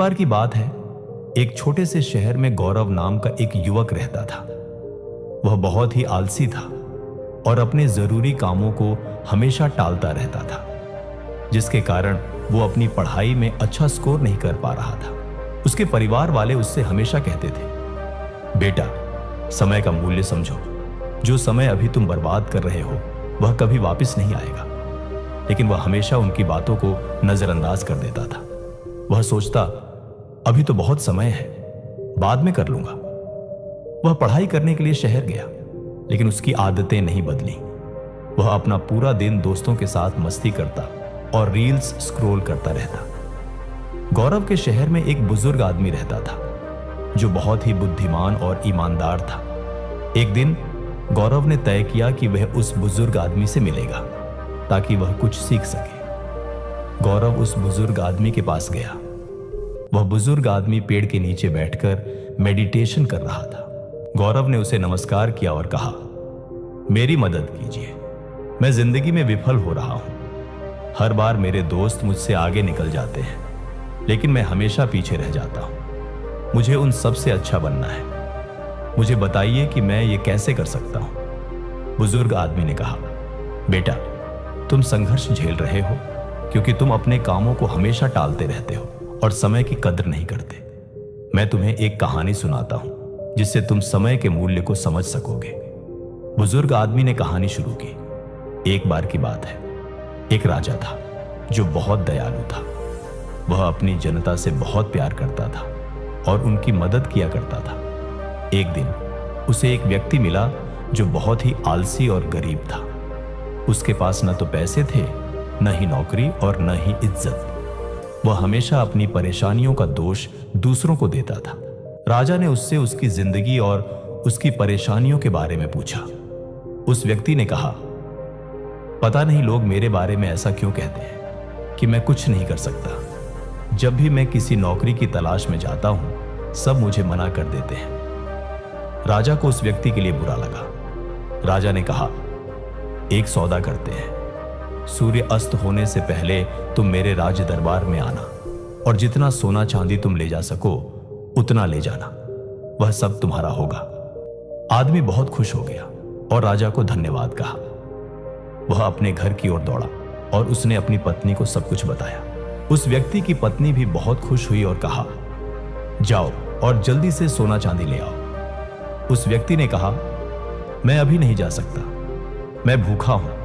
बार की बात है, एक छोटे से शहर में गौरव नाम का एक युवक रहता था। वह बहुत ही आलसी था और अपने जरूरी कामों को हमेशा टालता रहता था, जिसके कारण वो अपनी पढ़ाई में अच्छा स्कोर नहीं कर पा रहा था। उसके परिवार वाले उससे हमेशा कहते थे, बेटा, समय का मूल्य समझो। जो समय अभी तुम बर्बाद कर रहे हो वह कभी वापस नहीं आएगा। लेकिन वह हमेशा उनकी बातों को नजरअंदाज कर देता था। वह सोचता, अभी तो बहुत समय है, बाद में कर लूंगा। वह पढ़ाई करने के लिए शहर गया, लेकिन उसकी आदतें नहीं बदली। वह अपना पूरा दिन दोस्तों के साथ मस्ती करता और रील्स स्क्रॉल करता रहता। गौरव के शहर में एक बुजुर्ग आदमी रहता था, जो बहुत ही बुद्धिमान और ईमानदार था। एक दिन गौरव ने तय किया कि वह उस बुजुर्ग आदमी से मिलेगा, ताकि वह कुछ सीख सके। गौरव उस बुजुर्ग आदमी के पास गया। वह बुजुर्ग आदमी पेड़ के नीचे बैठकर मेडिटेशन कर रहा था। गौरव ने उसे नमस्कार किया और कहा, मेरी मदद कीजिए, मैं जिंदगी में विफल हो रहा हूं। हर बार मेरे दोस्त मुझसे आगे निकल जाते हैं, लेकिन मैं हमेशा पीछे रह जाता हूं। मुझे उन सब से अच्छा बनना है। मुझे बताइए कि मैं ये कैसे कर सकता हूं। बुजुर्ग आदमी ने कहा, बेटा, तुम संघर्ष झेल रहे हो क्योंकि तुम अपने कामों को हमेशा टालते रहते हो और समय की कदर नहीं करते। मैं तुम्हें एक कहानी सुनाता हूं, जिससे तुम समय के मूल्य को समझ सकोगे। बुजुर्ग आदमी ने कहानी शुरू की। एक बार की बात है, एक राजा था जो बहुत दयालु था। वह अपनी जनता से बहुत प्यार करता था और उनकी मदद किया करता था। एक दिन उसे एक व्यक्ति मिला जो बहुत ही आलसी और गरीब था। उसके पास न तो पैसे थे, न ही नौकरी और न ही इज्जत। वह हमेशा अपनी परेशानियों का दोष दूसरों को देता था। राजा ने उससे उसकी जिंदगी और उसकी परेशानियों के बारे में पूछा। उस व्यक्ति ने कहा, पता नहीं लोग मेरे बारे में ऐसा क्यों कहते हैं कि मैं कुछ नहीं कर सकता। जब भी मैं किसी नौकरी की तलाश में जाता हूं, सब मुझे मना कर देते हैं। राजा को उस व्यक्ति के लिए बुरा लगा। राजा ने कहा, एक सौदा करते हैं। सूर्य अस्त होने से पहले तुम मेरे राज दरबार में आना और जितना सोना चांदी तुम ले जा सको उतना ले जाना। वह सब तुम्हारा होगा। आदमी बहुत खुश हो गया और राजा को धन्यवाद कहा। वह अपने घर की ओर दौड़ा और उसने अपनी पत्नी को सब कुछ बताया। उस व्यक्ति की पत्नी भी बहुत खुश हुई और कहा, जाओ और जल्दी से सोना चांदी ले आओ। उस व्यक्ति ने कहा, मैं अभी नहीं जा सकता, मैं भूखा हूं,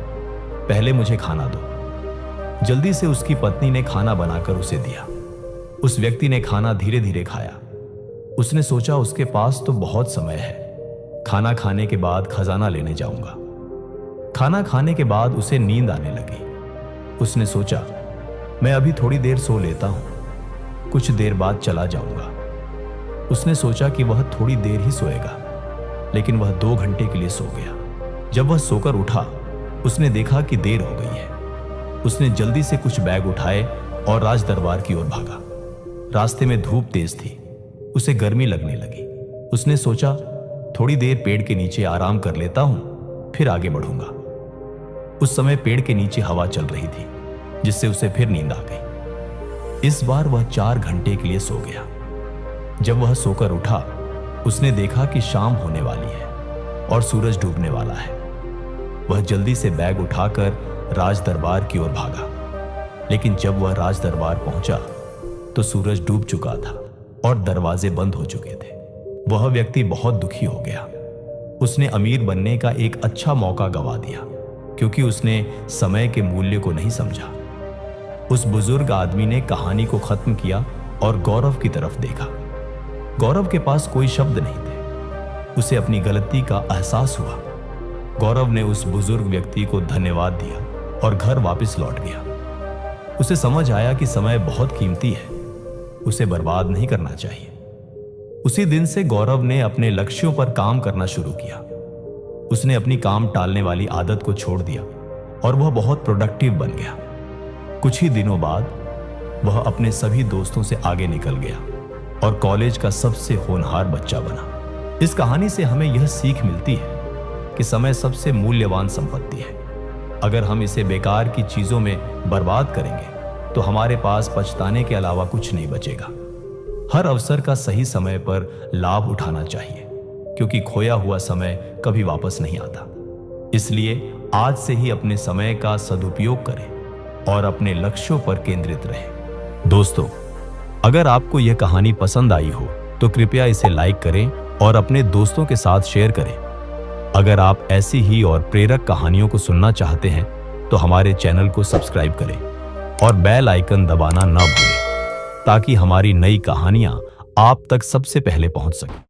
पहले मुझे खाना दो। जल्दी से उसकी पत्नी ने खाना बनाकर उसे दिया। उस व्यक्ति ने खाना धीरे धीरे खाया। उसने सोचा, उसके पास तो बहुत समय है, खाना खाने के बाद खजाना लेने जाऊंगा। खाना खाने के बाद उसे नींद आने लगी। उसने सोचा, मैं अभी थोड़ी देर सो लेता हूं, कुछ देर बाद चला जाऊंगा। उसने सोचा कि वह थोड़ी देर ही सोएगा, लेकिन वह 2 घंटे के लिए सो गया। जब वह सोकर उठा, उसने देखा कि देर हो गई है। उसने जल्दी से कुछ बैग उठाए और राज दरबार की ओर भागा। रास्ते में धूप तेज थी, उसे गर्मी लगने लगी। उसने सोचा, थोड़ी देर पेड़ के नीचे आराम कर लेता हूं, फिर आगे बढ़ूंगा। उस समय पेड़ के नीचे हवा चल रही थी, जिससे उसे फिर नींद आ गई। इस बार वह 4 घंटे के लिए सो गया। जब वह सोकर उठा, उसने देखा कि शाम होने वाली है और सूरज डूबने वाला है। वह जल्दी से बैग उठाकर राज दरबार की ओर भागा, लेकिन जब वह राज दरबार पहुंचा तो सूरज डूब चुका था और दरवाजे बंद हो चुके थे। वह व्यक्ति बहुत दुखी हो गया। उसने अमीर बनने का एक अच्छा मौका गंवा दिया, क्योंकि उसने समय के मूल्य को नहीं समझा। उस बुजुर्ग आदमी ने कहानी को खत्म किया और गौरव की तरफ देखा। गौरव के पास कोई शब्द नहीं थे। उसे अपनी गलती का एहसास हुआ। गौरव ने उस बुजुर्ग व्यक्ति को धन्यवाद दिया और घर वापस लौट गया। उसे समझ आया कि समय बहुत कीमती है, उसे बर्बाद नहीं करना चाहिए। उसी दिन से गौरव ने अपने लक्ष्यों पर काम करना शुरू किया। उसने अपनी काम टालने वाली आदत को छोड़ दिया और वह बहुत प्रोडक्टिव बन गया। कुछ ही दिनों बाद वह अपने सभी दोस्तों से आगे निकल गया और कॉलेज का सबसे होनहार बच्चा बना। इस कहानी से हमें यह सीख मिलती है कि समय सबसे मूल्यवान संपत्ति है। अगर हम इसे बेकार की चीजों में बर्बाद करेंगे तो हमारे पास पछताने के अलावा कुछ नहीं बचेगा। हर अवसर का सही समय पर लाभ उठाना चाहिए, क्योंकि खोया हुआ समय कभी वापस नहीं आता। इसलिए आज से ही अपने समय का सदुपयोग करें और अपने लक्ष्यों पर केंद्रित रहें। दोस्तों, अगर आपको यह कहानी पसंद आई हो तो कृपया इसे लाइक करें और अपने दोस्तों के साथ शेयर करें। अगर आप ऐसी ही और प्रेरक कहानियों को सुनना चाहते हैं तो हमारे चैनल को सब्सक्राइब करें और बेल आइकन दबाना ना भूलें, ताकि हमारी नई कहानियां आप तक सबसे पहले पहुंच सकें।